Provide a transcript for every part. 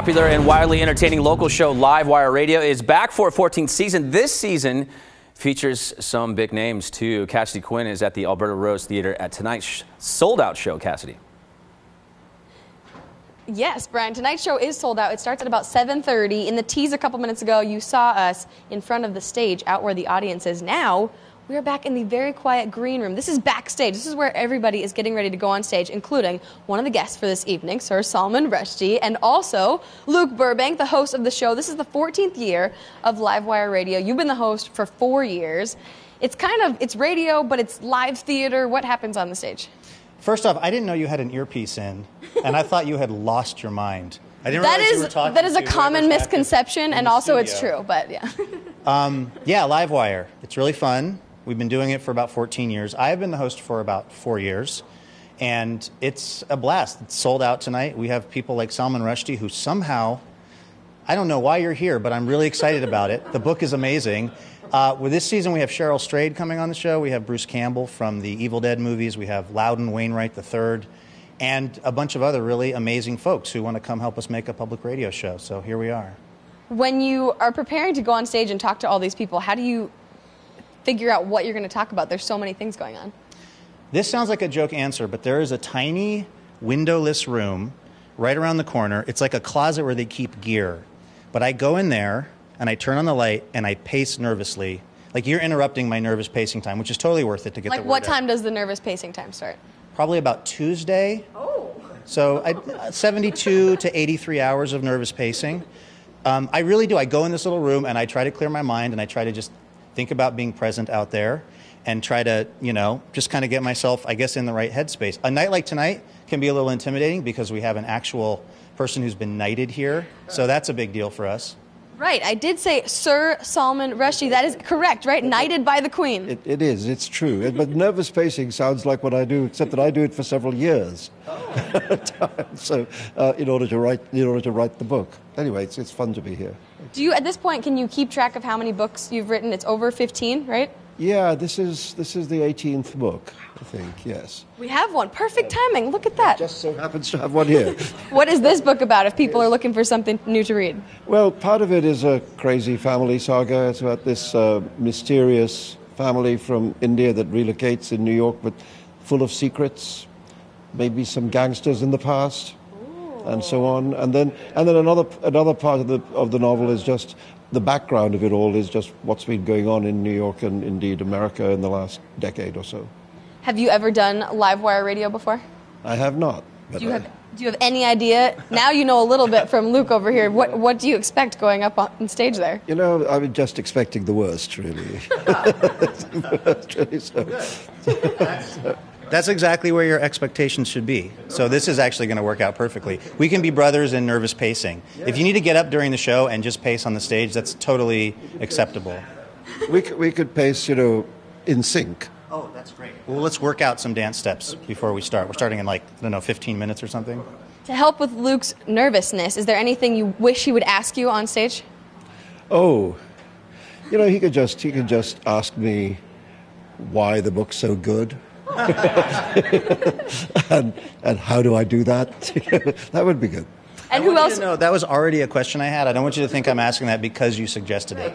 Popular and widely entertaining local show Livewire Radio is back for a 14th season. This season features some big names too. Cassidy Quinn is at the Alberta Rose Theater at tonight's sold-out show. Cassidy. Yes, Brian, tonight's show is sold out. It starts at about 7:30. In the tease a couple minutes ago, you saw us in front of the stage, out where the audience is. Now, we are back in the very quiet green room. This is backstage. This is where everybody is getting ready to go on stage, including one of the guests for this evening, Sir Salman Rushdie, and also Luke Burbank, the host of the show. This is the 14th year of Livewire Radio. You've been the host for 4 years. It's radio, but it's live theater. What happens on the stage? First off, I didn't know you had an earpiece in, and I thought you had lost your mind. I didn't that realize is you were talking that is a to common whoever's misconception, and also it's studio. true. But yeah. Yeah, Livewire. It's really fun. We've been doing it for about 14 years. I've been the host for about 4 years, and it's a blast. It's sold out tonight. We have people like Salman Rushdie, who somehow, I don't know why you're here, but I'm really excited about it. The book is amazing. With this season, we have Cheryl Strayed coming on the show. We have Bruce Campbell from the Evil Dead movies. We have Loudon Wainwright III, and a bunch of other really amazing folks who want to come help us make a public radio show. So here we are. When you are preparing to go on stage and talk to all these people, how do you figure out what you're going to talk about? There's so many things going on. This sounds like a joke answer, but there is a tiny windowless room right around the corner. It's like a closet where they keep gear. But I go in there and I turn on the light and I pace nervously. Like, you're interrupting my nervous pacing time, which is totally worth it to get the word out. Like, what time does the nervous pacing time start? Probably about Tuesday. Oh. So 72 to 83 hours of nervous pacing. I really do. I go in this little room and I try to clear my mind and I try to just think about being present out there and try to, just kind of get myself, I guess, in the right headspace. A night like tonight can be a little intimidating because we have an actual person who's been knighted here. So that's a big deal for us. Right. I did say Sir Salman Rushdie. That is correct, right? Knighted by the Queen. It is. It's true. But nervous pacing sounds like what I do, except that I do it for several years. So, in order to write the book. Anyway, it's fun to be here. Do you, at this point, can you keep track of how many books you've written? It's over 15, right? Yeah, this is the 18th book, I think. Yes. We have one. Perfect timing. Look at that. Just so happens to have one here. What is this book about if people are looking for something new to read? Well, part of it is a crazy family saga. It's about this mysterious family from India that relocates in New York, but full of secrets, maybe some gangsters in the past, and so on. And then another part of the novel is just the background of it all, is just what's been going on in New York and indeed America in the last decade or so. Have you ever done Livewire Radio before? I have not. Do you have any idea? Now you know a little bit from Luke over here. What do you expect going up on stage there? I was just expecting the worst, really. That's exactly where your expectations should be. So this is actually going to work out perfectly. We can be brothers in nervous pacing. If you need to get up during the show and just pace on the stage, that's totally acceptable. We could pace, in sync. Oh, that's great. Well, let's work out some dance steps before we start. We're starting in 15 minutes or something. To help with Luke's nervousness, is there anything you wish he would ask you on stage? Oh, he could just ask me why the book's so good. and how do I do that? That would be good. And who else? No, that was already a question I had. I don't want you to think I'm asking that because you suggested it.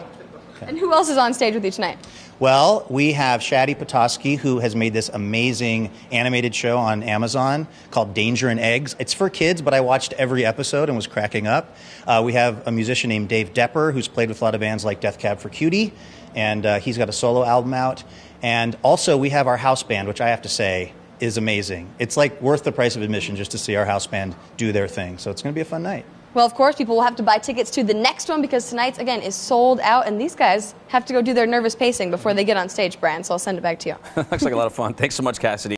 Okay. And who else is on stage with you tonight? Well, we have Shadi Petoskey, who has made this amazing animated show on Amazon called Danger and Eggs. It's for kids, but I watched every episode and was cracking up. We have a musician named Dave Depper, who's played with a lot of bands like Death Cab for Cutie, and he's got a solo album out. And also we have our house band, which I have to say is amazing. It's like worth the price of admission just to see our house band do their thing. So it's going to be a fun night. Well, of course, people will have to buy tickets to the next one because tonight's, again, is sold out. And these guys have to go do their nervous pacing before they get on stage, Brian. So I'll send it back to you. Looks like a lot of fun. Thanks so much, Cassidy.